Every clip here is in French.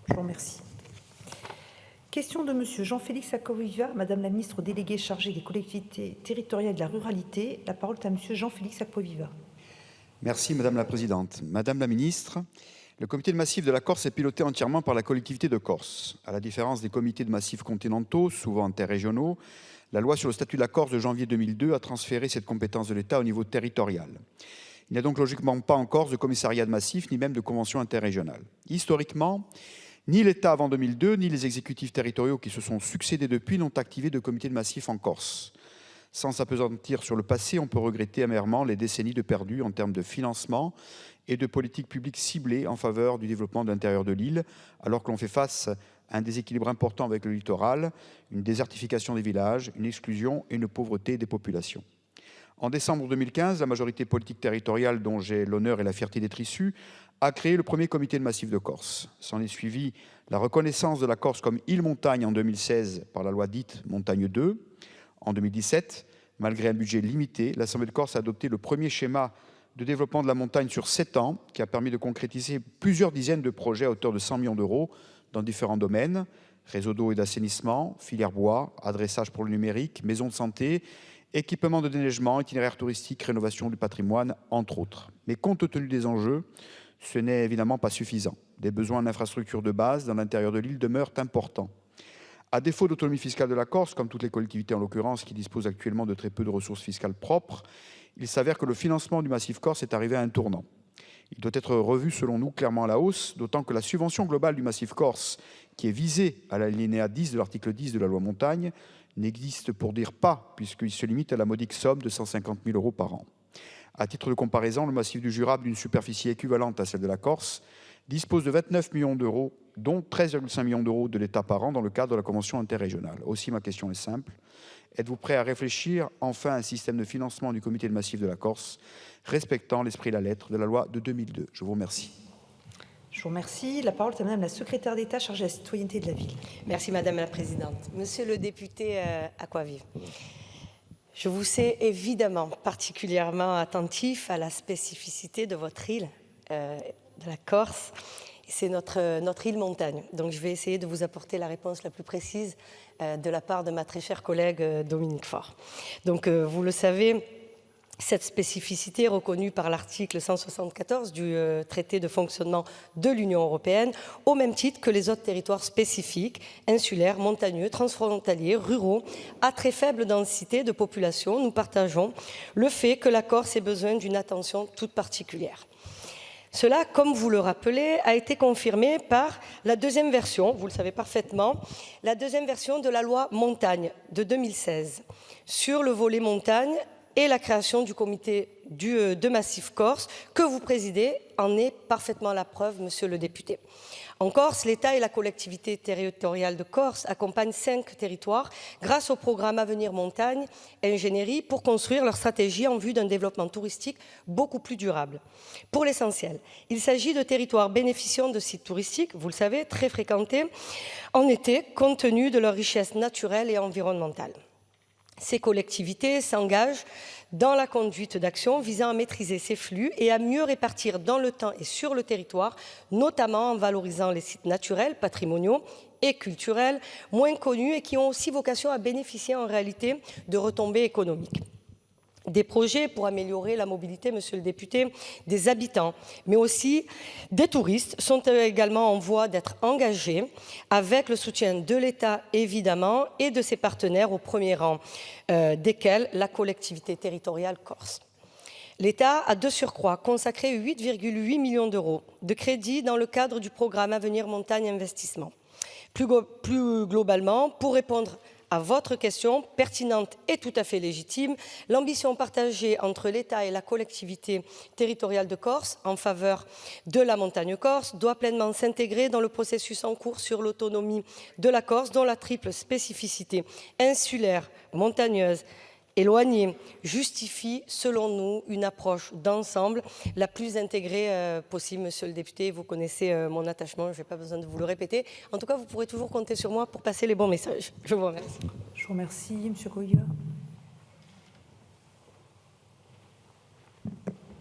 Je vous remercie. Question de Monsieur Jean-Félix Acoviva, Madame la ministre déléguée chargée des collectivités territoriales et de la ruralité. La parole est à Monsieur Jean-Félix Acoviva. Merci Madame la Présidente. Madame la Ministre, le comité de massif de la Corse est piloté entièrement par la collectivité de Corse. À la différence des comités de massifs continentaux, souvent interrégionaux, la loi sur le statut de la Corse de janvier 2002 a transféré cette compétence de l'État au niveau territorial. Il n'y a donc logiquement pas en Corse de commissariat de massif, ni même de convention interrégionale. Historiquement, ni l'État avant 2002, ni les exécutifs territoriaux qui se sont succédés depuis n'ont activé de comité de massif en Corse. Sans s'appesantir sur le passé, on peut regretter amèrement les décennies de perdus en termes de financement et de politiques publiques ciblées en faveur du développement de l'intérieur de l'île, alors que l'on fait face à un déséquilibre important avec le littoral, une désertification des villages, une exclusion et une pauvreté des populations. En décembre 2015, la majorité politique territoriale, dont j'ai l'honneur et la fierté d'être issu, a créé le premier comité de massif de Corse. S'en est suivi la reconnaissance de la Corse comme île-montagne en 2016 par la loi dite Montagne 2. En 2017, malgré un budget limité, l'Assemblée de Corse a adopté le premier schéma de développement de la montagne sur 7 ans, qui a permis de concrétiser plusieurs dizaines de projets à hauteur de 100 millions d'euros dans différents domaines, réseau d'eau et d'assainissement, filière bois, adressage pour le numérique, maison de santé, équipement de déneigement, itinéraire touristique, rénovation du patrimoine, entre autres. Mais compte tenu des enjeux, ce n'est évidemment pas suffisant. Des besoins en infrastructures de base dans l'intérieur de l'île demeurent importants. À défaut d'autonomie fiscale de la Corse, comme toutes les collectivités en l'occurrence qui disposent actuellement de très peu de ressources fiscales propres, il s'avère que le financement du massif corse est arrivé à un tournant. Il doit être revu selon nous clairement à la hausse, d'autant que la subvention globale du massif corse, qui est visée à l'alinéa 10 de l'article 10 de la loi Montagne, n'existe pour dire pas, puisqu'il se limite à la modique somme de 150 000 € par an. À titre de comparaison, le massif du Jura, d'une superficie équivalente à celle de la Corse, dispose de 29 millions d'euros, dont 13,5 millions d'euros de l'État par an dans le cadre de la convention interrégionale. Aussi, ma question est simple. Êtes-vous prêt à réfléchir enfin à un système de financement du comité de massif de la Corse, respectant l'esprit et la lettre de la loi de 2002 ? Je vous remercie. Je vous remercie. La parole est à Madame la secrétaire d'État chargée de la citoyenneté de la ville. Merci Madame la Présidente. Monsieur le député Aquaviva, je vous sais évidemment particulièrement attentif à la spécificité de votre île, de la Corse. C'est notre île montagne. Donc je vais essayer de vous apporter la réponse la plus précise de la part de ma très chère collègue Dominique Faure. Donc vous le savez, cette spécificité est reconnue par l'article 174 du traité de fonctionnement de l'Union européenne, au même titre que les autres territoires spécifiques, insulaires, montagneux, transfrontaliers, ruraux, à très faible densité de population. Nous partageons le fait que la Corse ait besoin d'une attention toute particulière. Cela, comme vous le rappelez, a été confirmé par la deuxième version, vous le savez parfaitement, la deuxième version de la loi Montagne de 2016 sur le volet montagne et la création du comité de Massif Corse que vous présidez en est parfaitement la preuve, monsieur le député. En Corse, l'État et la collectivité territoriale de Corse accompagnent 5 territoires grâce au programme Avenir Montagne Ingénierie pour construire leur stratégie en vue d'un développement touristique beaucoup plus durable. Pour l'essentiel, il s'agit de territoires bénéficiant de sites touristiques, vous le savez, très fréquentés en été, compte tenu de leur richesse naturelle et environnementale. Ces collectivités s'engagent dans la conduite d'actions visant à maîtriser ces flux et à mieux répartir dans le temps et sur le territoire, notamment en valorisant les sites naturels, patrimoniaux et culturels moins connus et qui ont aussi vocation à bénéficier en réalité de retombées économiques. Des projets pour améliorer la mobilité, monsieur le député, des habitants, mais aussi des touristes sont également en voie d'être engagés avec le soutien de l'État, évidemment, et de ses partenaires, au premier rang desquels la collectivité territoriale corse. L'État a de surcroît consacré 8,8 millions d'euros de crédits dans le cadre du programme Avenir Montagne Investissement. Plus globalement, pour répondre à votre question pertinente et tout à fait légitime, l'ambition partagée entre l'État et la collectivité territoriale de Corse en faveur de la montagne corse doit pleinement s'intégrer dans le processus en cours sur l'autonomie de la Corse, dont la triple spécificité insulaire, montagneuse, éloignée, justifie, selon nous, une approche d'ensemble la plus intégrée possible. Monsieur le député, vous connaissez mon attachement, je n'ai pas besoin de vous le répéter. En tout cas, vous pourrez toujours compter sur moi pour passer les bons messages. Je vous remercie. Je vous remercie. Monsieur Coya.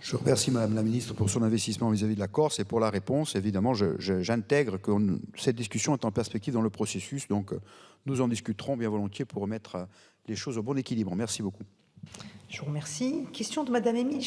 Je remercie Madame la Ministre pour son investissement vis-à-vis de la Corse et pour la réponse. Évidemment, j'intègre que cette discussion est en perspective dans le processus, donc nous en discuterons bien volontiers pour remettre les choses au bon équilibre. Merci beaucoup. Je vous remercie. Question de Madame Émilie